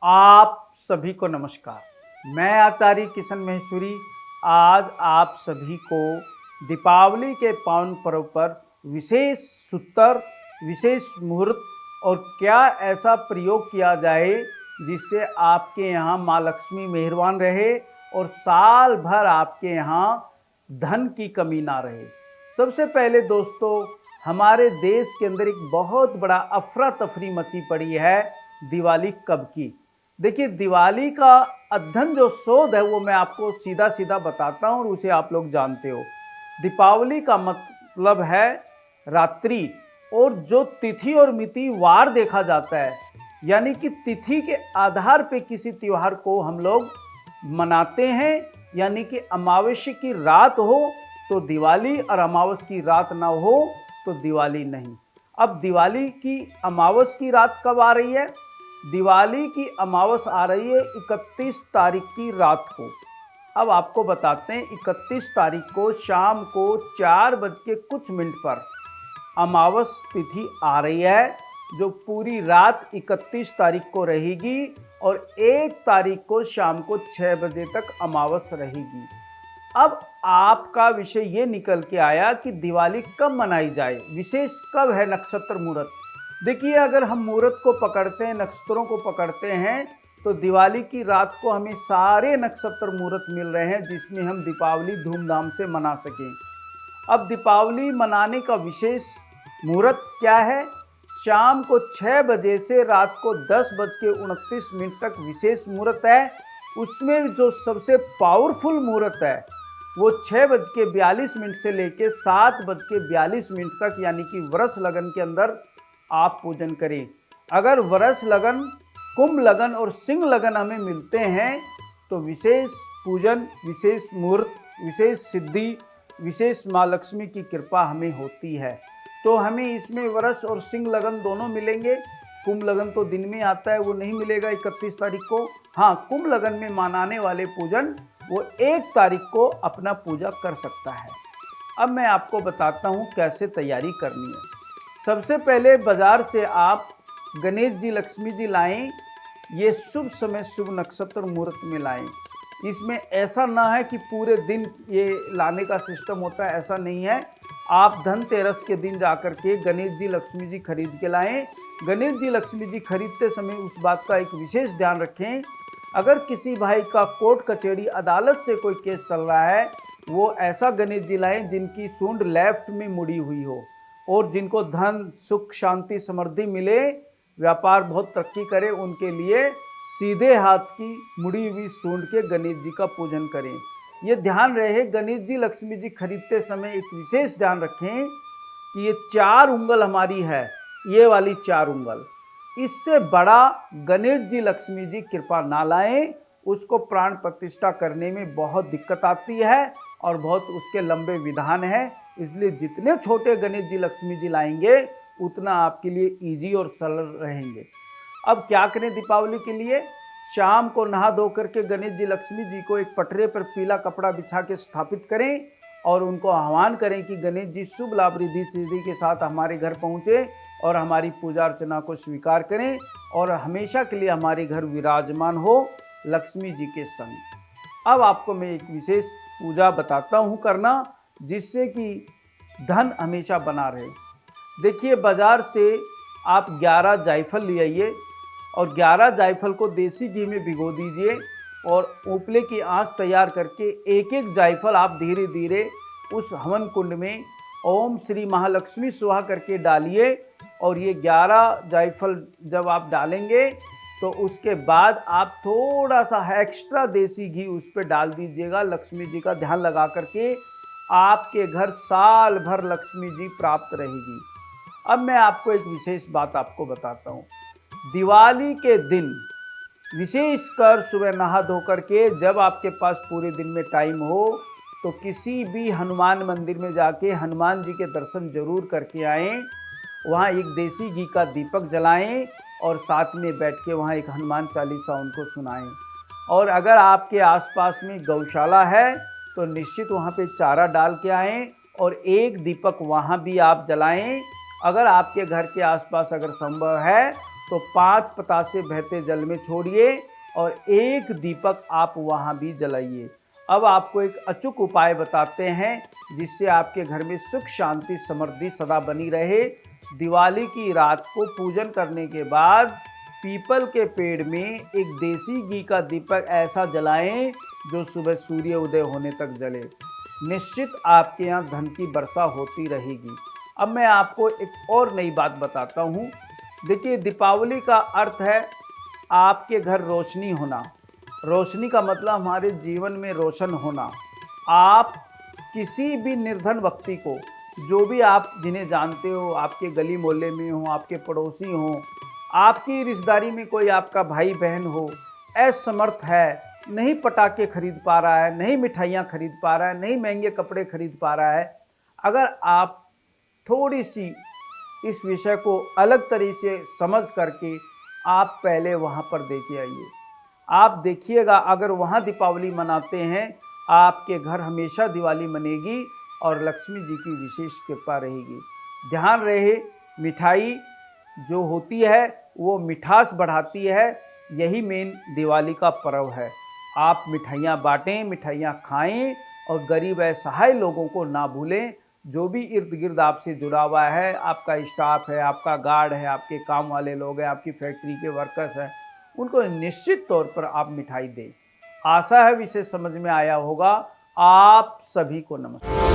आप सभी को नमस्कार। मैं आचार्य किशन महेश्वरी आज आप सभी को दीपावली के पावन पर्व पर विशेष सूत्र, विशेष मुहूर्त और क्या ऐसा प्रयोग किया जाए जिससे आपके यहाँ माँ लक्ष्मी मेहरबान रहे और साल भर आपके यहाँ धन की कमी ना रहे। सबसे पहले दोस्तों, हमारे देश के अंदर एक बहुत बड़ा अफरा तफरी मची पड़ी है दिवाली कब की। देखिए, दिवाली का अध्ययन जो शोध है वो मैं आपको सीधा सीधा बताता हूँ और उसे आप लोग जानते हो। दीपावली का मतलब है रात्रि, और जो तिथि और मिति वार देखा जाता है, यानी कि तिथि के आधार पे किसी त्योहार को हम लोग मनाते हैं। यानी कि अमावस्या की रात हो तो दिवाली और अमावस्या की रात ना हो तो दिवाली नहीं। अब दिवाली की अमावस्या की रात कब आ रही है? दिवाली की अमावस्या आ रही है 31 तारीख की रात को। अब आपको बताते हैं, 31 तारीख को शाम को 4 बज के कुछ मिनट पर अमावस्या तिथि आ रही है, जो पूरी रात 31 तारीख को रहेगी और 1 तारीख को शाम को 6 बजे तक अमावस्या रहेगी। अब आपका विषय ये निकल के आया कि दिवाली कब मनाई जाए, विशेष कब है, नक्षत्र मुहूर्त। देखिए, अगर हम मुहूर्त को पकड़ते हैं, नक्षत्रों को पकड़ते हैं, तो दिवाली की रात को हमें सारे नक्षत्र मुहूर्त मिल रहे हैं जिसमें हम दीपावली धूमधाम से मना सकें। अब दीपावली मनाने का विशेष मुहूर्त क्या है? शाम को 6 बजे से रात को 10:29 तक विशेष मुहूर्त है। उसमें जो सबसे पावरफुल मुहूर्त है वो 6:42 से लेके 7:42 तक, यानी कि वृष लगन के अंदर आप पूजन करें। अगर वृष लगन, कुंभ लगन और सिंह लगन हमें मिलते हैं तो विशेष पूजन, विशेष मुहूर्त, विशेष सिद्धि, विशेष माँ लक्ष्मी की कृपा हमें होती है। तो हमें इसमें वृष और सिंह लगन दोनों मिलेंगे। कुंभ लगन तो दिन में आता है, वो नहीं मिलेगा 31 तारीख को। हाँ, कुंभ लगन में मनाने वाले पूजन वो 1 तारीख को अपना पूजा कर सकता है। अब मैं आपको बताता हूँ कैसे तैयारी करनी है। सबसे पहले बाजार से आप गणेश जी, लक्ष्मी जी लाएं। ये शुभ समय, शुभ नक्षत्र मुहूर्त में लाएं। इसमें ऐसा ना है कि पूरे दिन ये लाने का सिस्टम होता है, ऐसा नहीं है। आप धनतेरस के दिन जाकर के गणेश जी, लक्ष्मी जी खरीद के लाएं। गणेश जी, लक्ष्मी जी खरीदते समय उस बात का एक विशेष ध्यान रखें, अगर किसी भाई का कोर्ट कचहरी अदालत से कोई केस चल रहा है, वो ऐसा गणेश जी लाएं जिनकी सूंड लेफ्ट में मुड़ी हुई हो और जिनको धन, सुख, शांति, समृद्धि मिले, व्यापार बहुत तरक्की करे, उनके लिए सीधे हाथ की मुड़ी हुई सूंड के गणेश जी का पूजन करें। ये ध्यान रहे, गणेश जी, लक्ष्मी जी खरीदते समय एक विशेष ध्यान रखें कि ये 4 उंगल हमारी है, ये वाली 4 उंगल, इससे बड़ा गणेश जी, लक्ष्मी जी कृपा ना लाएं। उसको प्राण प्रतिष्ठा करने में बहुत दिक्कत आती है और बहुत उसके लंबे विधान है। इसलिए जितने छोटे गणेश जी, लक्ष्मी जी लाएंगे उतना आपके लिए इजी और सरल रहेंगे। अब क्या करें दीपावली के लिए? शाम को नहा धो करके गणेश जी, लक्ष्मी जी को एक पटरे पर पीला कपड़ा बिछा के स्थापित करें और उनको आह्वान करें कि गणेश जी शुभ लाभ, रिद्धि सिद्धि के साथ हमारे घर पहुँचे और हमारी पूजा अर्चना को स्वीकार करें और हमेशा के लिए हमारे घर विराजमान हो लक्ष्मी जी के संग। अब आपको मैं एक विशेष पूजा बताता हूँ करना, जिससे कि धन हमेशा बना रहे। देखिए, बाजार से आप 11 जायफल ले आइए और 11 जायफल को देसी घी में भिगो दीजिए और उपले की आंच तैयार करके एक एक जायफल आप धीरे धीरे उस हवन कुंड में ओम श्री महालक्ष्मी स्वाहा करके डालिए। और ये 11 जायफल जब आप डालेंगे तो उसके बाद आप थोड़ा सा एक्स्ट्रा देसी घी उस पर डाल दीजिएगा। लक्ष्मी जी का ध्यान लगा करके आपके घर साल भर लक्ष्मी जी प्राप्त रहेगी। अब मैं आपको एक विशेष बात आपको बताता हूँ। दिवाली के दिन विशेषकर सुबह नहा धो करके जब आपके पास पूरे दिन में टाइम हो तो किसी भी हनुमान मंदिर में जाके हनुमान जी के दर्शन जरूर करके आएँ। वहाँ एक देसी घी का दीपक जलाएं और साथ में बैठ के वहाँ एक हनुमान चालीसा उनको सुनाएं। और अगर आपके आसपास में गौशाला है तो निश्चित वहाँ पे चारा डाल के आएँ और एक दीपक वहाँ भी आप जलाएं। अगर आपके घर के आसपास अगर संभव है तो 5 पतासे बहते जल में छोड़िए और एक दीपक आप वहाँ भी जलाइए। अब आपको एक अचूक उपाय बताते हैं जिससे आपके घर में सुख शांति समृद्धि सदा बनी रहे। दिवाली की रात को पूजन करने के बाद पीपल के पेड़ में एक देसी घी का दीपक ऐसा जलाएं जो सुबह सूर्य उदय होने तक जले। निश्चित आपके यहाँ धन की वर्षा होती रहेगी। अब मैं आपको एक और नई बात बताता हूँ। देखिए, दीपावली का अर्थ है आपके घर रोशनी होना। रोशनी का मतलब हमारे जीवन में रोशन होना। आप किसी भी निर्धन व्यक्ति को, जो भी आप जिन्हें जानते हो, आपके गली मोहल्ले में हो, आपके पड़ोसी हो, आपकी रिश्तेदारी में कोई आपका भाई बहन हो, असमर्थ है, नहीं पटाखे खरीद पा रहा है, नहीं मिठाइयाँ खरीद पा रहा है, नहीं महंगे कपड़े खरीद पा रहा है, अगर आप थोड़ी सी इस विषय को अलग तरीके से समझ करके आप पहले वहाँ पर देखे आइए। आप देखिएगा, अगर वहाँ दीपावली मनाते हैं, आपके घर हमेशा दिवाली मनेगी और लक्ष्मी जी की विशेष कृपा रहेगी। ध्यान रहे, मिठाई जो होती है वो मिठास बढ़ाती है। यही मेन दिवाली का पर्व है। आप मिठाइयाँ बांटें, मिठाइयाँ खाएं और गरीब असहाय लोगों को ना भूलें। जो भी इर्द गिर्द आपसे जुड़ा हुआ है, आपका स्टाफ है, आपका गार्ड है, आपके काम वाले लोग हैं, आपकी फैक्ट्री के वर्कर्स हैं, उनको निश्चित तौर पर आप मिठाई दें। आशा है विषय समझ में आया होगा। आप सभी को नमस्कार।